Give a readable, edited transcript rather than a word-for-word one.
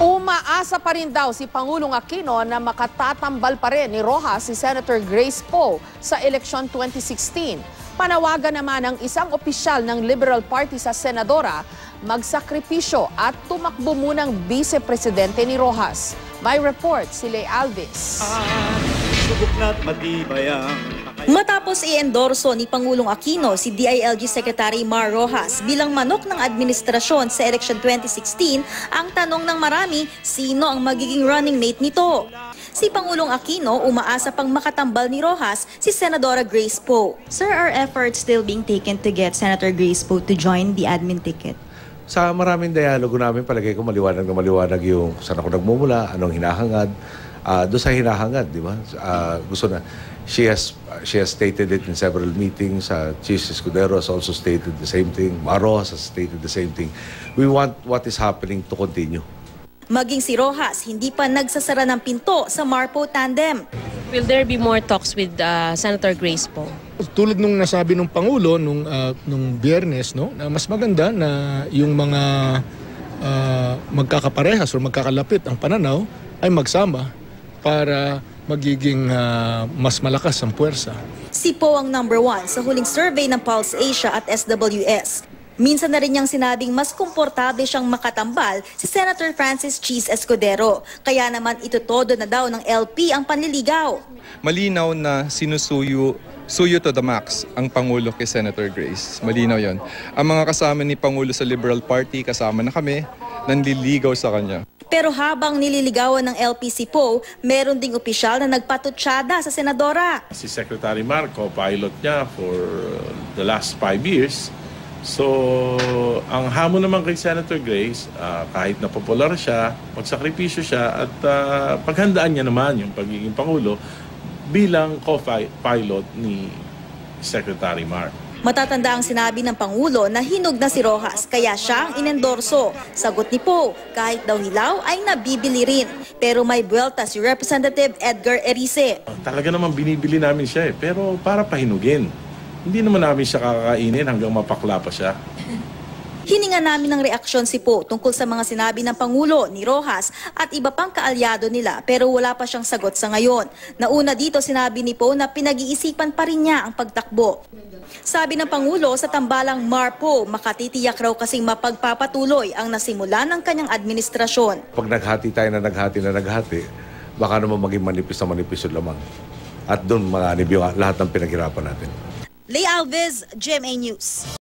Umaasa pa rin daw si Pangulong Aquino na makatatambal pa rin ni Rojas si Senator Grace Poe sa eleksyon 2016. Panawagan naman ng isang opisyal ng Liberal Party sa Senadora magsakripisyo at tumakbo munang vice-presidente ni Rojas. May report si Lay Alvis. Matapos i-endorso ni Pangulong Aquino si DILG Secretary Mar Rojas bilang manok ng administrasyon sa election 2016, ang tanong ng marami, sino ang magiging running mate nito? Si Pangulong Aquino umaasa pang makatambal ni Rojas si Senadora Grace Poe. Sir, are efforts still being taken to get Senator Grace Poe to join the admin ticket? Sa maraming dialogo namin, palagay ko maliwanag na maliwanag yung saan ako nagmumula, anong hinahangad. Doon sa hinahangad, di ba? Gusto na. She has stated it in several meetings. Chis Escudero has also stated the same thing. Rojas has stated the same thing. We want what is happening to continue. Maging si Rojas, hindi pa nagsasara ng pinto sa Mar-Poe tandem. Will there be more talks with Senator Grace Poe? Tulad nung nasabi ng Pangulo nung Biyernes, no, na mas maganda na yung mga magkakaparehas o magkakalapit ang pananaw ay magsama para magiging mas malakas ang puwersa. Si Poe ang number 1 sa huling survey ng Pulse Asia at SWS. Minsan na rin niyang sinabing mas komportable siyang makatambal si Senator Francis Chis Escudero. Kaya naman itutodo na daw ng LP ang panliligaw. Malinaw na suyo to the max ang Pangulo kay Senator Grace. Malinaw yon. Ang mga kasama ni Pangulo sa Liberal Party, kasama na kami, nanliligaw sa kanya. Pero habang nililigawan ng LP si Poe, meron ding opisyal na nagpatutsyada sa Senadora. Si Secretary Marco, pilot niya for the last 5 years. So, ang hamon naman kay Senator Grace, kahit na popular siya, magsakripisyo siya at paghandaan niya naman yung pagiging Pangulo bilang co-pilot ni Secretary Mar. Matatanda ang sinabi ng Pangulo na hinog na si Rojas, kaya siya ang inendorso. Sagot ni Poe, kahit daw hilaw ay nabibili rin. Pero may buwelta si Representative Edgar Erice. Talaga naman binibili namin siya pero para pahinugin. Hindi naman namin siya kakainin hanggang mapakla pa siya. Hininga namin ng reaksyon si Poe tungkol sa mga sinabi ng Pangulo, ni Rojas at iba pang kaalyado nila pero wala pa siyang sagot sa ngayon. Nauna dito sinabi ni Poe na pinag-iisipan pa rin niya ang pagtakbo. Sabi ng Pangulo sa tambalang Mar-Poe, makatitiyak raw kasing mapagpapatuloy ang nasimula ng kanyang administrasyon. Pag naghati tayo na naghati, baka naman maging manipis na manipis yung lamang. At doon manganib yung lahat ng pinaghirapan natin. Lay Alvis, GMA News.